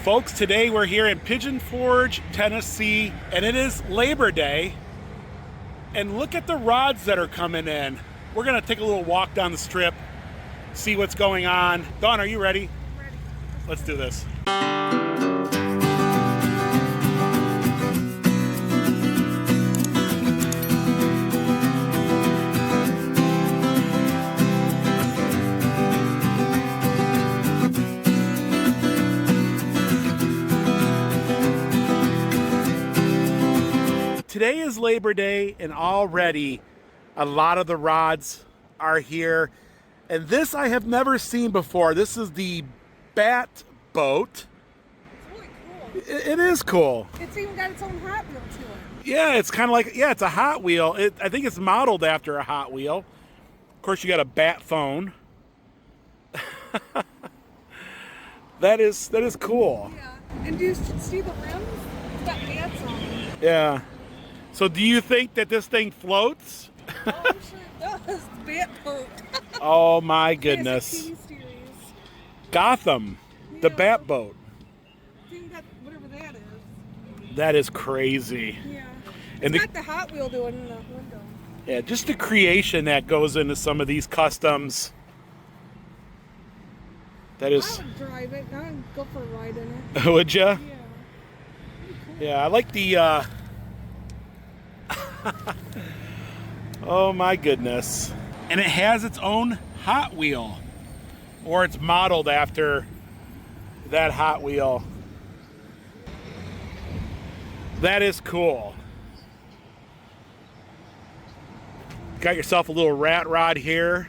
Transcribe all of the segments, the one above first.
Folks, today we're here in Pigeon Forge, Tennessee, and it is Labor Day. And look at the rods that are coming in. We're gonna take a little walk down the strip, see what's going on. Dawn, are you ready? I'm ready. Let's do this. Today is Labor Day, and already a lot of the rods are here. And this I have never seen before. This is the Bat Boat. It's really cool. It is cool. It's even got its own Hot Wheel to it. Yeah, it's kind of like, yeah, it's a Hot Wheel. I think it's modeled after a Hot Wheel. Of course, you got a bat phone. That is cool. Yeah. And do you see the rims? It's got bats on them. Yeah. So do you think that this thing floats? Oh, I'm sure it does. The Bat Boat. Oh my It's goodness. a TV series. Gotham, the Yeah. Bat Boat. I think that, whatever that is. That is crazy. Yeah. And It's got the Hot Wheel doing in the window. yeah, just the creation that goes into some of these customs. That I is, would drive it. I would go for a ride in it. would ya? Yeah. Pretty cool. Yeah, I like the, oh my goodness. And it has its own Hot Wheel. Or it's modeled after that Hot Wheel. That is cool. Got yourself a little rat rod here.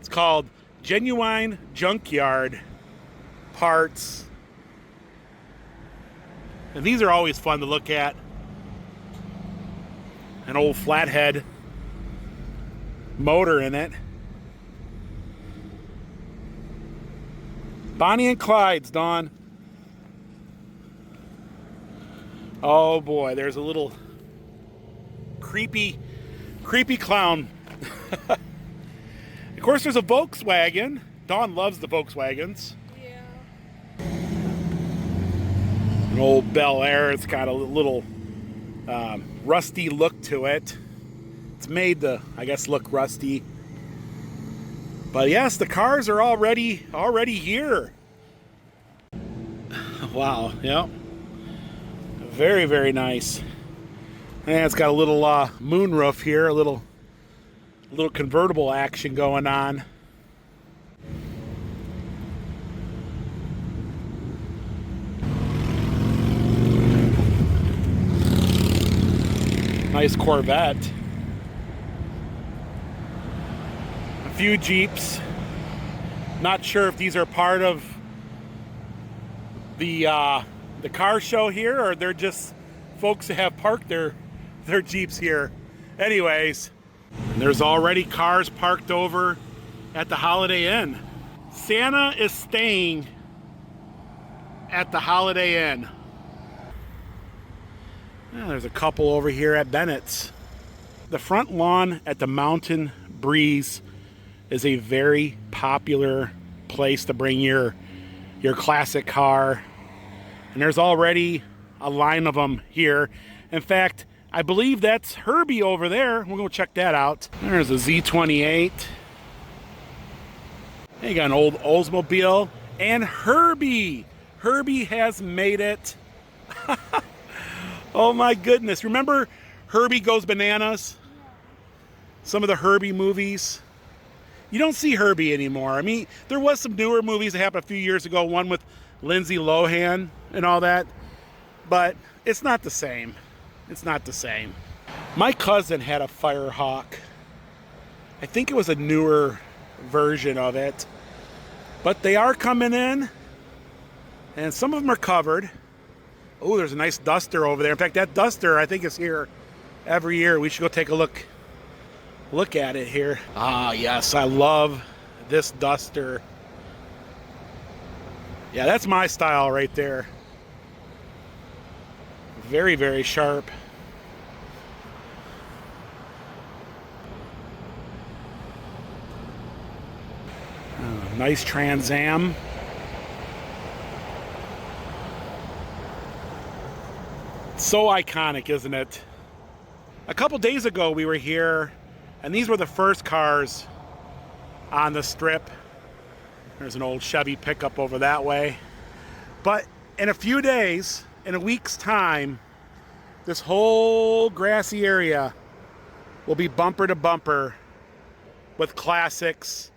It's called Genuine Junkyard Parts. And these are always fun to look at. An old flathead motor in it. Bonnie and Clyde's, Dawn. Oh boy, there's a little creepy clown. Of course, there's a Volkswagen. Dawn loves the Volkswagens. Yeah. An old Bel Air. It's got a little rusty look to it. It's made to, I guess, look rusty. But yes, the cars are already here. Wow, yeah. Very, very nice. And it's got a little moonroof here, a little convertible action going on. Nice Corvette. A few Jeeps. Not sure if these are part of the car show here, or they're just folks that have parked their Jeeps here. Anyways, there's already cars parked over at the Holiday Inn. Santa is staying at the Holiday Inn. Yeah, there's a couple over here at Bennett's. The front lawn at the Mountain Breeze is a very popular place to bring your classic car. And there's already a line of them here. In fact, I believe that's Herbie over there. We'll go check that out. There's a Z28. You got an old Oldsmobile. And Herbie. Herbie has made it. Oh my goodness. Remember Herbie Goes Bananas? Some of the Herbie movies. You don't see Herbie anymore. I mean, there was some newer movies that happened a few years ago. One with Lindsay Lohan and all that. But it's not the same. It's not the same. My cousin had a Firehawk. I think it was a newer version of it. But they are coming in. And some of them are covered. Oh, there's a nice Duster over there. In fact, that Duster, I think, is here every year. We should go take a look at it here. Ah, yes, I love this Duster. Yeah, that's my style right there. Very, very sharp. Nice Trans Am. So iconic, isn't it? A couple days ago we were here, and these were the first cars on the strip. There's an old Chevy pickup over that way. But in a few days, in a week's time, this whole grassy area will be bumper to bumper with classics.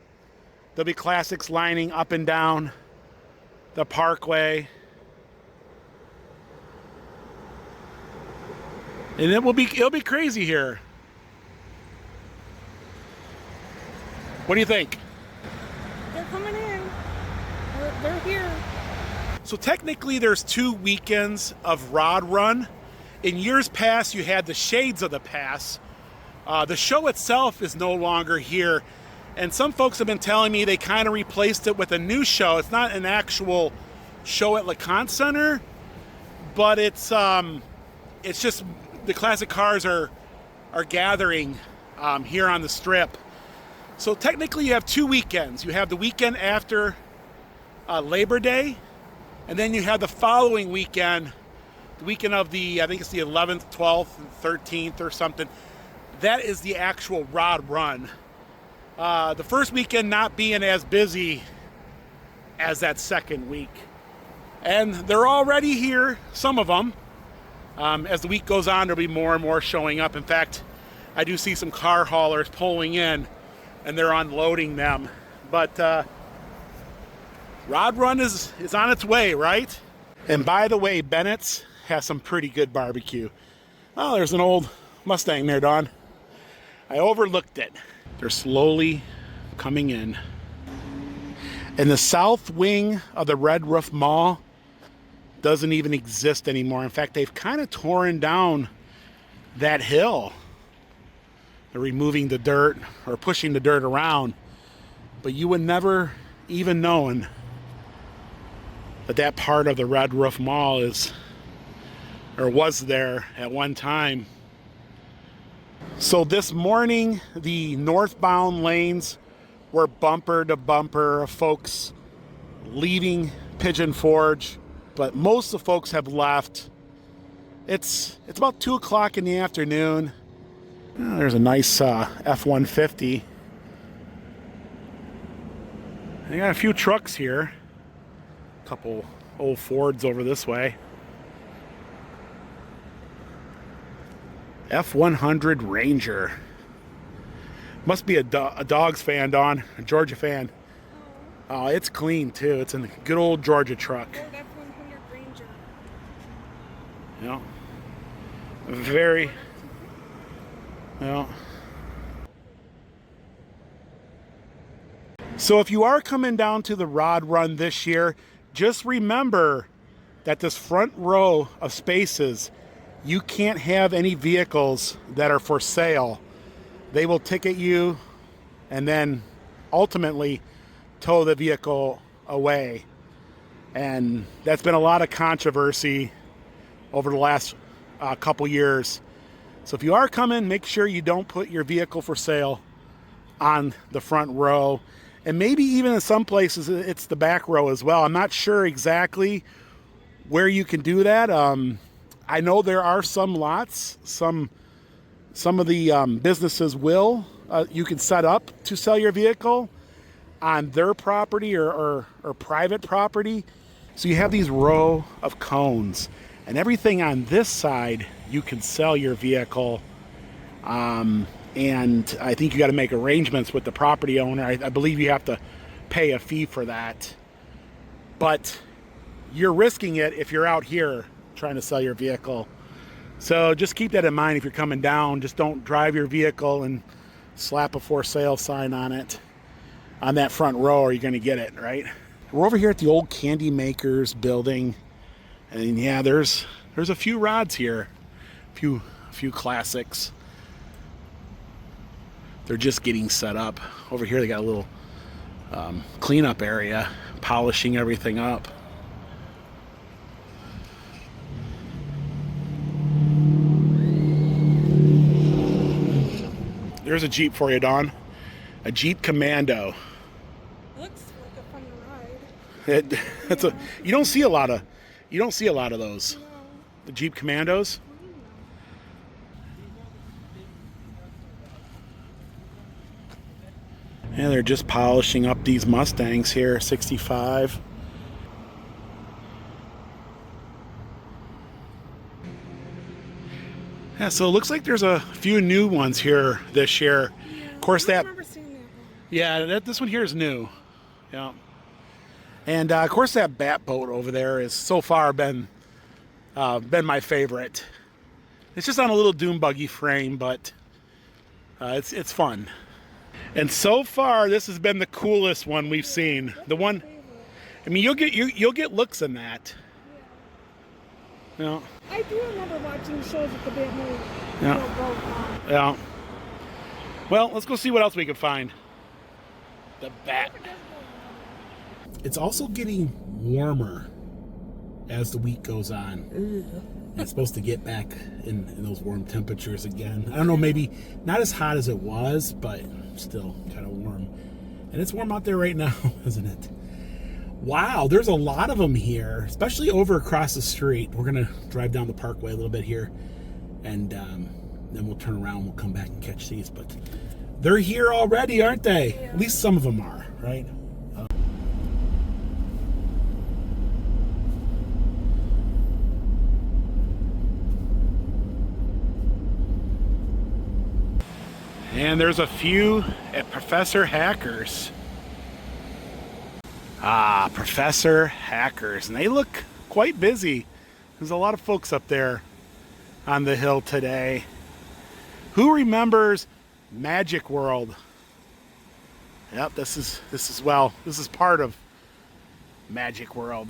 There'll be classics lining up and down the Parkway. And it'll be crazy here. What do you think? They're coming in. They're here. So technically there's 2 weekends of Rod Run. In years past, you had the Shades of the Pass. The show itself is no longer here. And some folks have been telling me they kind of replaced it with a new show. It's not an actual show at LeConte Center, but it's just the classic cars are gathering here on the strip. So technically you have 2 weekends. You have the weekend after Labor Day, and then you have the following weekend, the weekend of the, I think it's the 11th, 12th, and 13th or something. That is the actual Rod Run. The first weekend not being as busy as that second week. And they're already here, some of them. As the week goes on, there'll be more and more showing up. In fact, I do see some car haulers pulling in, and they're unloading them. But Rod Run is on its way, right? And by the way, Bennett's has some pretty good barbecue. Oh, there's an old Mustang there, Don. I overlooked it. They're slowly coming in. And the south wing of the Red Roof Mall doesn't even exist anymore. In fact, they've kind of torn down that hill. They're removing the dirt or pushing the dirt around. But you would never even known that that part of the Red Roof Mall is, or was there at one time. So this morning, the northbound lanes were bumper to bumper of folks leaving Pigeon Forge, but most of the folks have left. It's about 2 o'clock in the afternoon. Oh, there's a nice F-150. They got a few trucks here. A couple old Fords over this way. F-100 Ranger. Must be a Dogs fan, Don. A Georgia fan. Oh, it's clean, too. It's a good old Georgia truck. Old F-100 Ranger. Yeah. Very... Yeah. So if you are coming down to the Rod Run this year, just remember that this front row of spaces, you can't have any vehicles that are for sale. They will ticket you and then ultimately tow the vehicle away. And that's been a lot of controversy over the last couple years. So if you are coming, make sure you don't put your vehicle for sale on the front row. And maybe even in some places, it's the back row as well. I'm not sure exactly where you can do that. I know there are some lots, some of the businesses will, you can set up to sell your vehicle on their property or private property. So you have these row of cones, and everything on this side, you can sell your vehicle. And I think you got to make arrangements with the property owner. I believe you have to pay a fee for that. But you're risking it if you're out here trying to sell your vehicle. So just keep that in mind if you're coming down. Just don't drive your vehicle and slap a for sale sign on it on that front row, or you're going to get it, right? We're over here at the old Candy Makers building. And yeah, there's a few rods here. A few classics. They're just getting set up. Over here they got a little cleanup area, polishing everything up. There's a Jeep for you, Don. A Jeep Commando. It looks like a fun ride. You don't see a lot of those. No. The Jeep Commandos. Yeah, they're just polishing up these Mustangs here, 65. Yeah, so it looks like there's a few new ones here this year. Yeah, Of course, I that. remember seeing that one. Yeah, this one here is new. Yeah. And of course, that bat boat over there has so far been my favorite. It's just on a little dune buggy frame, but it's fun. And so far, this has been the coolest one we've seen. The one, I mean, you'll get looks in that. Yeah. You know? I do remember watching shows at the Big Movie. Yeah. Yeah. Well, let's go see what else we can find. The bat. It's also getting warmer as the week goes on. It's supposed to get back in those warm temperatures again. I don't know, maybe not as hot as it was, but still kind of warm. And it's warm out there right now, isn't it? Wow, there's a lot of them here, especially over across the street. We're going to drive down the Parkway a little bit here, and then we'll turn around and we'll come back and catch these. But they're here already, aren't they? Yeah. At least some of them are, right? And there's a few at Professor Hacker's. Ah, Professor Hacker's. And they look quite busy. There's a lot of folks up there on the hill today. Who remembers Magic World? Yep, this is part of Magic World.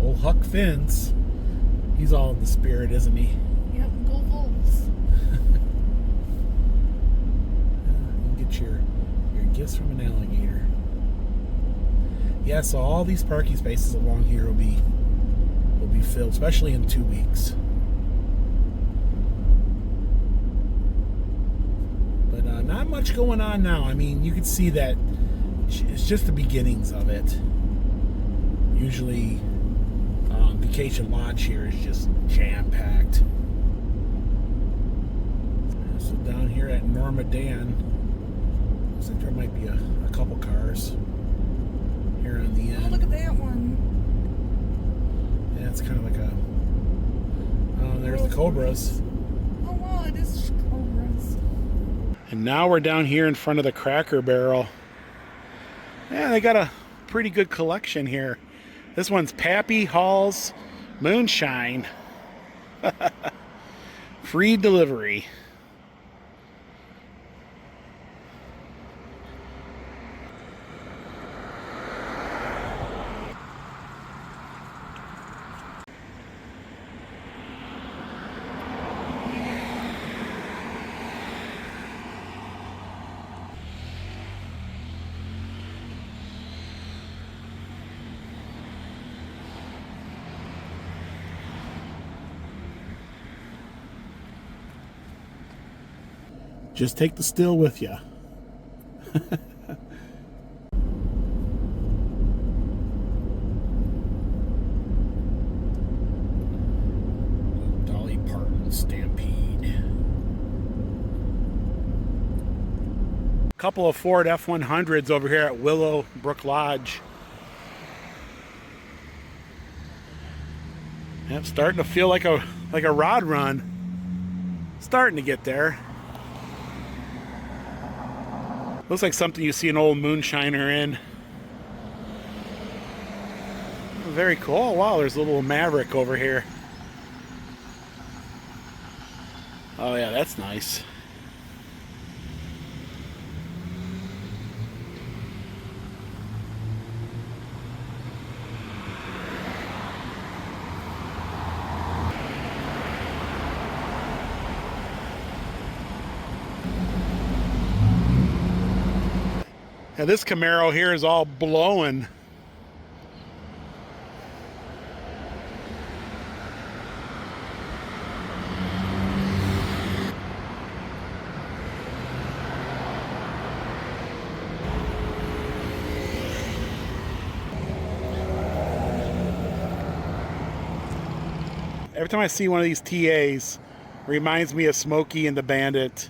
Old Huck Finn's, he's all in the spirit, isn't he? Yep, go Bulls. You can get your gifts from an alligator. Yeah, so all these parking spaces along here will be filled, especially in 2 weeks. But not much going on now. I mean, you can see that it's just the beginnings of it. Usually, Vacation Lodge here is just jam-packed. So down here at Norma Dan, looks like there might be a couple cars here on the end. Oh, look at that one. Yeah, it's kind of like a... Oh, there's the Cobras. Oh, wow, it is Cobras. And now we're down here in front of the Cracker Barrel. Yeah, they got a pretty good collection here. This one's Pappy Hall's Moonshine. Free delivery. Just take the still with you. Dolly Parton Stampede. Couple of Ford F-100s over here at Willowbrook Lodge. Yep, starting to feel like a rod run. Starting to get there. Looks like something you see an old moonshiner in. Very cool. Oh, wow, there's a little Maverick over here. Oh yeah, that's nice. Now this Camaro here is all blowing. every time I see one of these TAs, it reminds me of Smokey and the Bandit.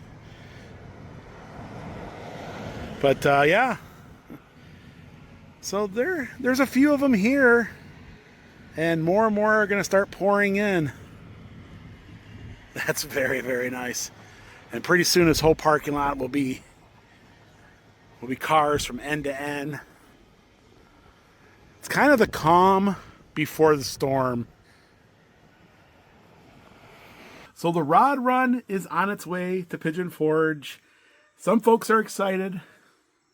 But yeah, so there's a few of them here, and more are going to start pouring in. That's very, very nice. And pretty soon this whole parking lot will be cars from end to end. It's kind of the calm before the storm. So the rod run is on its way to Pigeon Forge. Some folks are excited.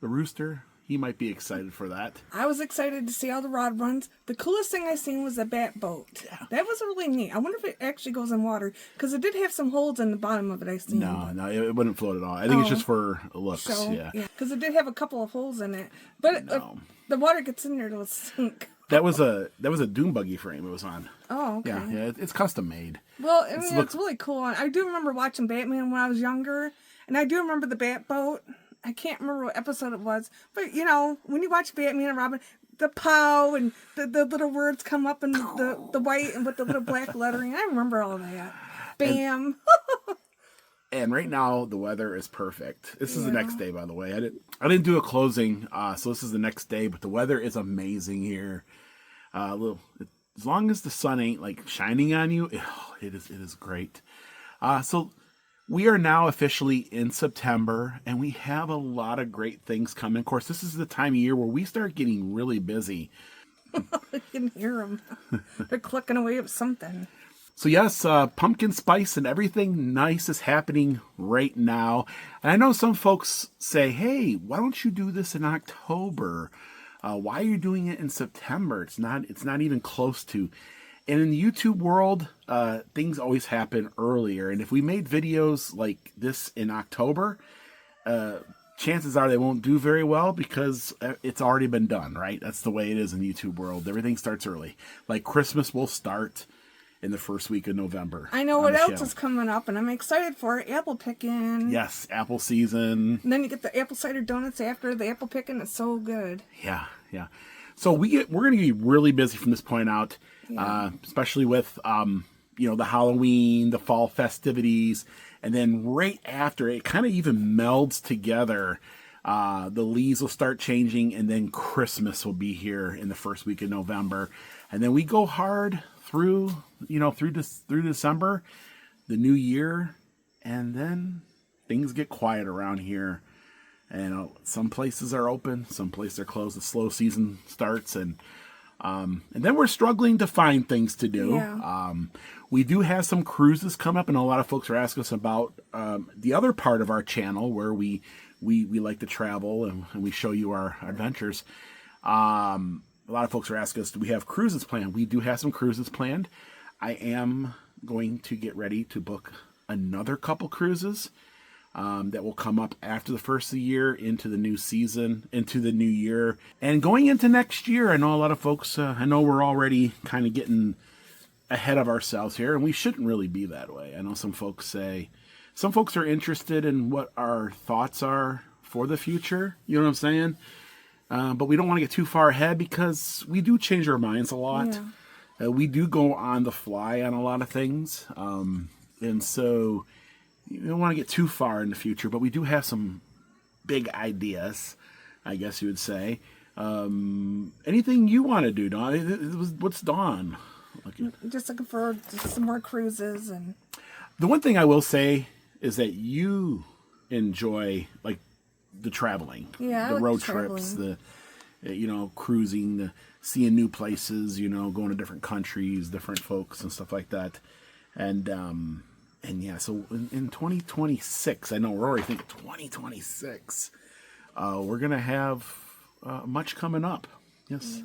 The rooster, he might be excited for that. I was excited to see all the rod runs. The coolest thing I seen was the bat boat. Yeah. That was really neat. I wonder if it actually goes in water, because it did have some holes in the bottom of it I seen. No, it wouldn't float at all. I think it's just for looks. So, yeah. Because it did have a couple of holes in it. But the water gets in there, it'll sink. That was a dune buggy frame it was on. Oh, okay. Yeah, it's custom made. Well, I mean, it's really cool. I do remember watching Batman when I was younger, and I do remember the bat boat. I can't remember what episode it was, but you know, when you watch Batman and Robin, the pow and the little words come up in the white and with the little black lettering. I remember all that. Bam. And right now the weather is perfect. This is the next day, by the way. I didn't do a closing, so this is the next day. But the weather is amazing here. As long as the sun ain't like shining on you, it is great. So we are now officially in September, and we have a lot of great things coming. Of course, this is the time of year where we start getting really busy. You can hear them. They're clucking away at something. So yes, pumpkin spice and everything nice is happening right now. And I know some folks say, hey, why don't you do this in October? Why are you doing it in September? It's not even close to. And in the YouTube world, things always happen earlier. And if we made videos like this in October, chances are they won't do very well because it's already been done, right? That's the way it is in the YouTube world. Everything starts early. Like Christmas will start in the first week of November. I know what else is coming up, and I'm excited for it. Apple picking. Yes, apple season. And then you get the apple cider donuts after the apple picking. It's so good. Yeah. So we're going to be really busy from this point out, especially with the Halloween, the fall festivities, and then right after it kind of even melds together. The leaves will start changing, and then Christmas will be here in the first week of November, and then we go hard through December, the new year, and then things get quiet around here. And some places are open, some places are closed. The slow season starts, and then we're struggling to find things to do. Yeah. We do have some cruises come up, and a lot of folks are asking us about the other part of our channel where we like to travel and we show you our adventures. A lot of folks are asking us, do we have cruises planned? We do have some cruises planned. I am going to get ready to book another couple cruises that will come up after the first of the year, into the new season, into the new year. And going into next year, I know a lot of folks, I know we're already kind of getting ahead of ourselves here, and we shouldn't really be that way. I know some folks are interested in what our thoughts are for the future. You know what I'm saying? But we don't want to get too far ahead because we do change our minds a lot. Yeah. We do go on the fly on a lot of things. And so you don't want to get too far in the future, but we do have some big ideas, I guess you would say. Anything you want to do, Dawn? What's Dawn? Just looking for some more cruises. And the one thing I will say is that you enjoy like the traveling, the road trips, the cruising, seeing new places, going to different countries, different folks and stuff like that. And yeah, so in 2026, I know we're already thinking 2026, we're going to have much coming up. Yes. Yeah.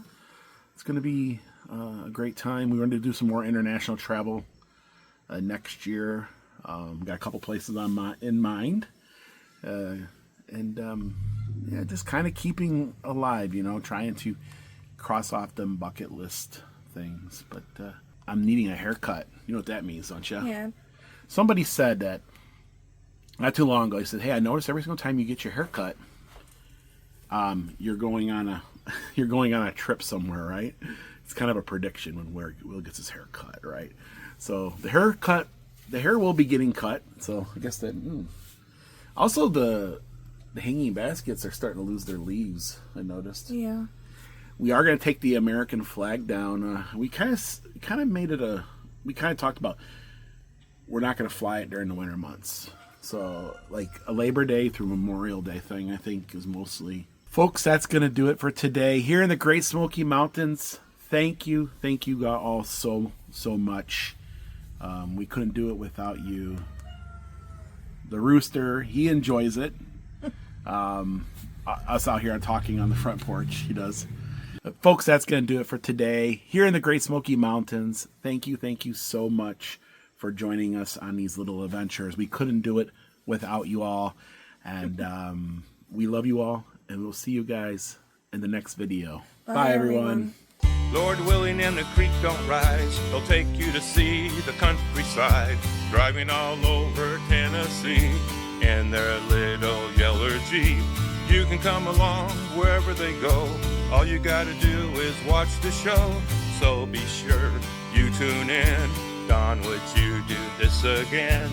It's going to be a great time. We're going to do some more international travel next year. Got a couple places in mind. Just kind of keeping alive, trying to cross off them bucket list things. But I'm needing a haircut. You know what that means, don't you? Yeah. Somebody said that not too long ago. He said, "Hey, I noticed every single time you get your haircut, you're going on a trip somewhere, right?" It's kind of a prediction when Will gets his haircut, right? So the hair will be getting cut. So I guess that. Also, the hanging baskets are starting to lose their leaves. I noticed. Yeah. We are going to take the American flag down. We kind of made it a. We kind of talked about we're not going to fly it during the winter months. So like a Labor Day through Memorial Day thing, I think is mostly. Folks, that's going to do it for today here in the Great Smoky Mountains. Thank you all so much. We couldn't do it without you. The rooster, he enjoys it. Us out here talking on the front porch, he does. Folks, that's going to do it for today here in the Great Smoky Mountains. Thank you so much for joining us on these little adventures. We couldn't do it without you all. And we love you all. And we'll see you guys in the next video. Bye everyone. Lord willing and the creek don't rise, they'll take you to see the countryside, driving all over Tennessee in their little yellow Jeep. You can come along wherever they go, all you gotta do is watch the show. So be sure you tune in. Don, would you do this again?